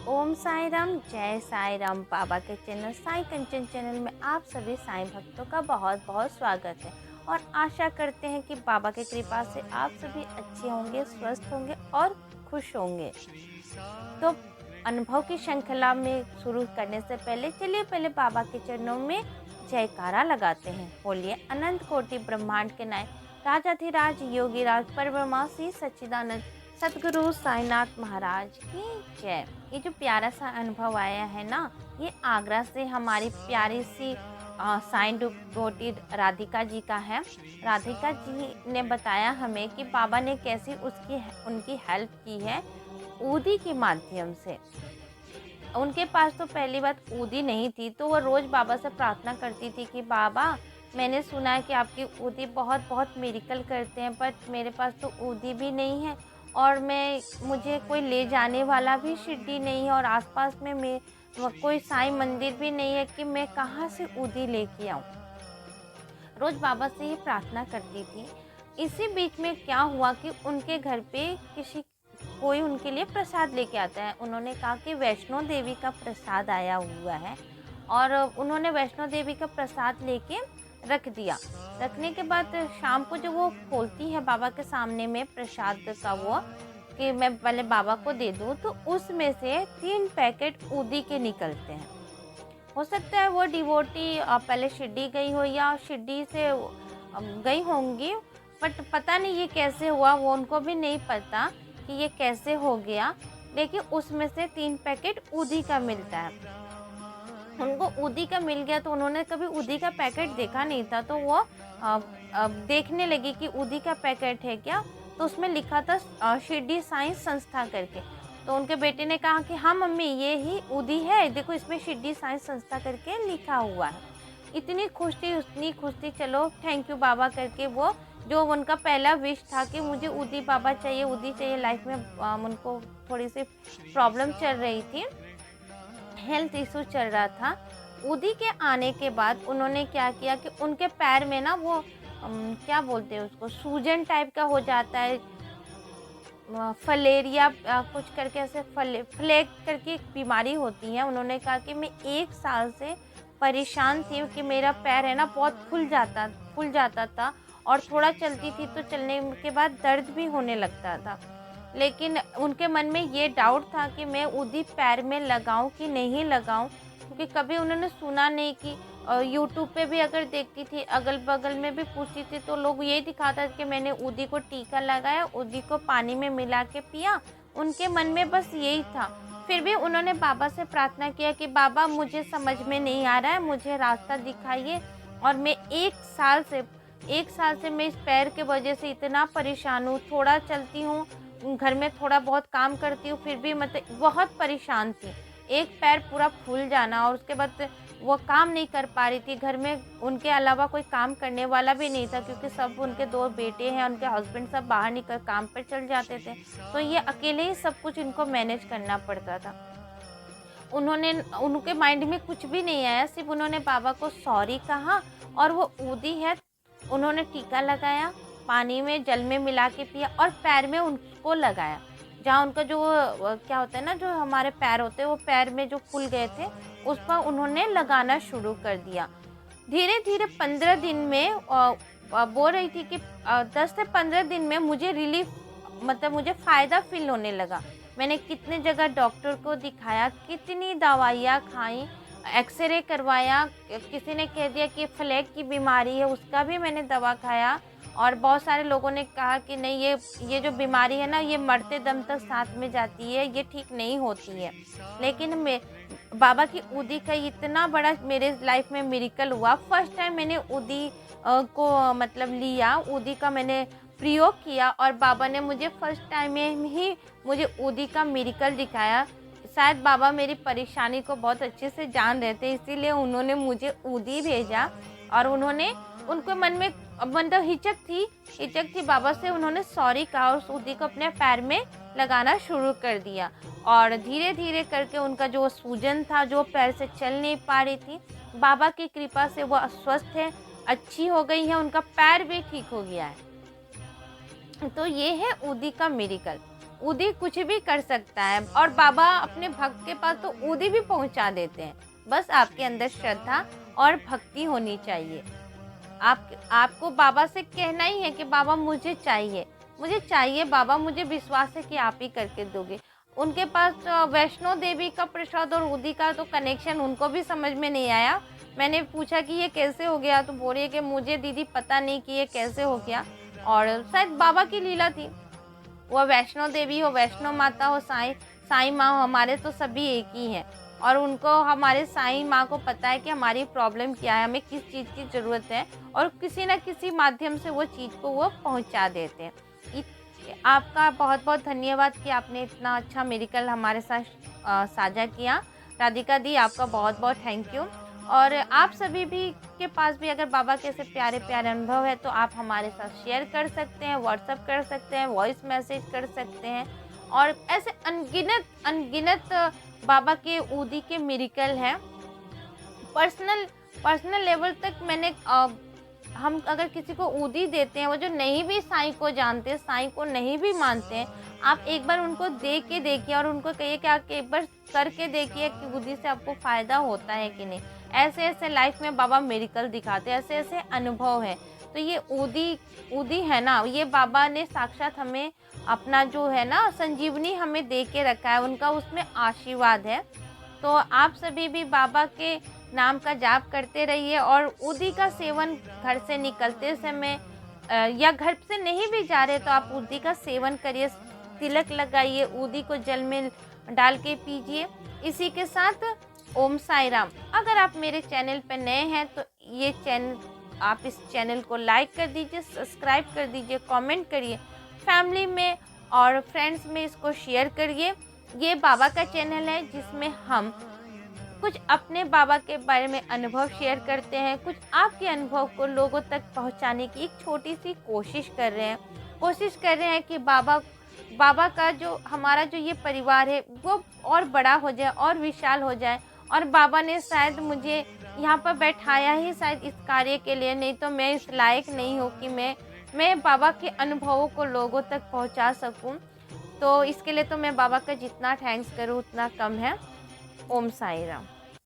ओम साई राम, जय साई राम। बाबा के चैनल साई कंचन चैनल में आप सभी साईं भक्तों का बहुत बहुत स्वागत है और आशा करते हैं कि बाबा की कृपा से आप सभी अच्छे होंगे, स्वस्थ होंगे और खुश होंगे। तो अनुभव की श्रृंखला में शुरू करने से पहले चलिए पहले बाबा के चरणों में जयकारा लगाते हैं। बोलिए अनंत कोटि ब्रह्मांड के नायक राजाधिराज योगीराज परब्रह्मा श्री सच्चिदानंद सतगुरु साईनाथ महाराज की जय। ये जो प्यारा सा अनुभव आया है ना, ये आगरा से हमारी प्यारी सी साईं डिवोटी राधिका जी का है। राधिका जी ने बताया हमें कि बाबा ने कैसी उनकी हेल्प की है ऊदी के माध्यम से। उनके पास तो पहली बात ऊदी नहीं थी, तो वो रोज़ बाबा से प्रार्थना करती थी कि बाबा, मैंने सुना है कि आपकी ऊदी बहुत बहुत मिरेकल करते हैं, बट मेरे पास तो ऊदी भी नहीं है और मुझे कोई ले जाने वाला भी शिरडी नहीं है और आसपास में कोई साईं मंदिर भी नहीं है कि मैं कहाँ से ऊदी लेके आऊँ। रोज़ बाबा से ये प्रार्थना करती थी। इसी बीच में क्या हुआ कि उनके घर पे कोई उनके लिए प्रसाद लेके आता है। उन्होंने कहा कि वैष्णो देवी का प्रसाद आया हुआ है और उन्होंने वैष्णो देवी का प्रसाद लेके रख दिया। रखने के बाद शाम को जब वो खोलती है बाबा के सामने में प्रसाद का वो कि मैं पहले बाबा को दे दूँ, तो उसमें से 3 पैकेट ऊदी के निकलते हैं। हो सकता है वो डिवोटी पहले शिरडी गई हो या शिरडी से गई होंगी, बट पता नहीं ये कैसे हुआ, वो उनको भी नहीं पता कि ये कैसे हो गया। लेकिन उसमें से 3 पैकेट ऊदी का मिलता है। उनको ऊदी का मिल गया तो उन्होंने कभी ऊदी का पैकेट देखा नहीं था, तो वो देखने लगी कि ऊदी का पैकेट है क्या, तो उसमें लिखा था शिरडी साईं संस्था करके। तो उनके बेटे ने कहा कि हाँ मम्मी, ये ही ऊदी है, देखो इसमें शिरडी साईं संस्था करके लिखा हुआ है। इतनी खुश थी, उतनी खुश थी, चलो थैंक यू बाबा करके वो जो उनका पहला विश था कि मुझे ऊदी बाबा चाहिए, ऊदी चाहिए लाइफ में। उनको थोड़ी सी प्रॉब्लम चल रही थी, हेल्थ इशू चल रहा था। ऊदी के आने के बाद उन्होंने क्या किया कि उनके पैर में ना वो क्या बोलते हैं उसको, सूजन टाइप का हो जाता है, फलेरिया कुछ करके ऐसे फ्लेक करके एक बीमारी होती है। उन्होंने कहा कि मैं 1 साल से परेशान थी कि मेरा पैर है ना बहुत फूल जाता था और थोड़ा चलती थी तो चलने के बाद दर्द भी होने लगता था। लेकिन उनके मन में ये डाउट था कि मैं ऊदी पैर में लगाऊं कि नहीं लगाऊं, क्योंकि कभी उन्होंने सुना नहीं कि यूट्यूब पे भी अगर देखती थी, अगल बगल में भी पूछती थी, तो लोग यही दिखाता था कि मैंने ऊदी को टीका लगाया, ऊदी को पानी में मिला के पिया। उनके मन में बस यही था। फिर भी उन्होंने बाबा से प्रार्थना किया कि बाबा, मुझे समझ में नहीं आ रहा है, मुझे रास्ता दिखाइए। और मैं 1 साल से मैं इस पैर के वजह से इतना परेशान हूँ। थोड़ा चलती हूँ, घर में थोड़ा बहुत काम करती हूँ, फिर भी मतलब बहुत परेशान थी। एक पैर पूरा फूल जाना और उसके बाद वो काम नहीं कर पा रही थी। घर में उनके अलावा कोई काम करने वाला भी नहीं था, क्योंकि सब उनके 2 बेटे हैं, उनके हस्बैंड सब बाहर निकल काम पर चल जाते थे, तो ये अकेले ही सब कुछ इनको मैनेज करना पड़ता था। उनके माइंड में कुछ भी नहीं आया, सिर्फ उन्होंने बाबा को सॉरी कहा और वो ऊदी है उन्होंने टीका लगाया, पानी में जल में मिला के पिया और पैर में उनको लगाया, जहाँ उनका जो क्या होता है ना, जो हमारे पैर होते हैं वो पैर में जो फूल गए थे उस पर उन्होंने लगाना शुरू कर दिया। धीरे धीरे 15 दिन में बोल रही थी कि 10 से 15 दिन में मुझे रिलीफ, मतलब मुझे फ़ायदा फील होने लगा। मैंने कितने जगह डॉक्टर को दिखाया, कितनी दवाइयाँ खाई, एक्सरे करवाया, किसी ने कह दिया कि फ्लैग की बीमारी है, उसका भी मैंने दवा खाया। और बहुत सारे लोगों ने कहा कि नहीं, ये जो बीमारी है ना, ये मरते दम तक साथ में जाती है, ये ठीक नहीं होती है। लेकिन मैं बाबा की ऊदी का इतना बड़ा मेरे लाइफ में मिरेकल हुआ। फर्स्ट टाइम मैंने ऊदी को मतलब लिया, ऊदी का मैंने प्रयोग किया और बाबा ने मुझे फर्स्ट टाइम में ही मुझे ऊदी का मिरेकल दिखाया। शायद बाबा मेरी परेशानी को बहुत अच्छे से जान रहे थे, इसीलिए उन्होंने मुझे ऊदी भेजा। और उनके मन में मतलब हिचक थी बाबा से, उन्होंने सॉरी कहा और उस ऊदी को अपने पैर में लगाना शुरू कर दिया। और धीरे धीरे करके उनका जो सूजन था, जो पैर से चल नहीं पा रही थी, बाबा की कृपा से वो स्वस्थ है, अच्छी हो गई है, उनका पैर भी ठीक हो गया है। तो ये है ऊदी का मिरेकल। ऊदी कुछ भी कर सकता है और बाबा अपने भक्त के पास तो ऊदी भी पहुंचा देते हैं। बस आपके अंदर श्रद्धा और भक्ति होनी चाहिए। आपको बाबा से कहना ही है कि बाबा मुझे चाहिए बाबा, मुझे विश्वास है कि आप ही करके दोगे। उनके पास वैष्णो देवी का प्रसाद और ऊदी का तो कनेक्शन उनको भी समझ में नहीं आया। मैंने पूछा कि ये कैसे हो गया, तो बोल रही है कि मुझे दीदी पता नहीं कि ये कैसे हो गया, और शायद बाबा की लीला थी। वो वैष्णो देवी हो, वैष्णो माता हो, साईं माँ हो, हमारे तो सभी एक ही हैं। और उनको, हमारे साईं माँ को पता है कि हमारी प्रॉब्लम क्या है, हमें किस चीज़ की ज़रूरत है, और किसी न किसी माध्यम से वो चीज़ को वो पहुँचा देते हैं। आपका बहुत बहुत धन्यवाद कि आपने इतना अच्छा मेडिकल हमारे साथ साझा किया। राधिका दी, आपका बहुत बहुत थैंक यू। और आप सभी भी के पास भी अगर बाबा के ऐसे प्यारे प्यारे अनुभव है तो आप हमारे साथ शेयर कर सकते हैं, व्हाट्सअप कर सकते हैं, वॉइस मैसेज कर सकते हैं। और ऐसे अनगिनत अनगिनत बाबा के ऊदी के मिरेकल हैं। पर्सनल लेवल तक मैंने हम अगर किसी को ऊदी देते हैं, वो जो नहीं भी साईं को जानते, साईं को नहीं भी मानते हैं, आप एक बार उनको दे के देखिए और उनको कहिए कि आप एक बार करके देखिए कि ऊदी से आपको फ़ायदा होता है कि नहीं। ऐसे ऐसे लाइफ में बाबा मेडिकल दिखाते हैं, ऐसे ऐसे अनुभव हैं। तो ये ऊदी है ना, ये बाबा ने साक्षात हमें अपना जो है ना संजीवनी हमें दे के रखा है, उनका उसमें आशीर्वाद है। तो आप सभी भी बाबा के नाम का जाप करते रहिए और ऊदी का सेवन घर से निकलते समय या घर से नहीं भी जा रहे तो आप ऊदी का सेवन करिए, तिलक लगाइए, ऊदी को जल में डाल के पीजिए। इसी के साथ ओम साई राम। अगर आप मेरे चैनल पर नए हैं तो ये चैनल, आप इस चैनल को लाइक कर दीजिए, सब्सक्राइब कर दीजिए, कमेंट करिए, फैमिली में और फ्रेंड्स में इसको शेयर करिए। ये बाबा का चैनल है जिसमें हम कुछ अपने बाबा के बारे में अनुभव शेयर करते हैं, कुछ आपके अनुभव को लोगों तक पहुंचाने की एक छोटी सी कोशिश कर रहे हैं कि बाबा का जो हमारा जो ये परिवार है वो और बड़ा हो जाए और विशाल हो जाए। और बाबा ने शायद मुझे यहाँ पर बैठाया ही शायद इस कार्य के लिए, नहीं तो मैं इस लायक नहीं हूँ कि मैं बाबा के अनुभवों को लोगों तक पहुँचा सकूँ। तो इसके लिए तो मैं बाबा का जितना थैंक्स करूँ उतना कम है। ओम साई राम।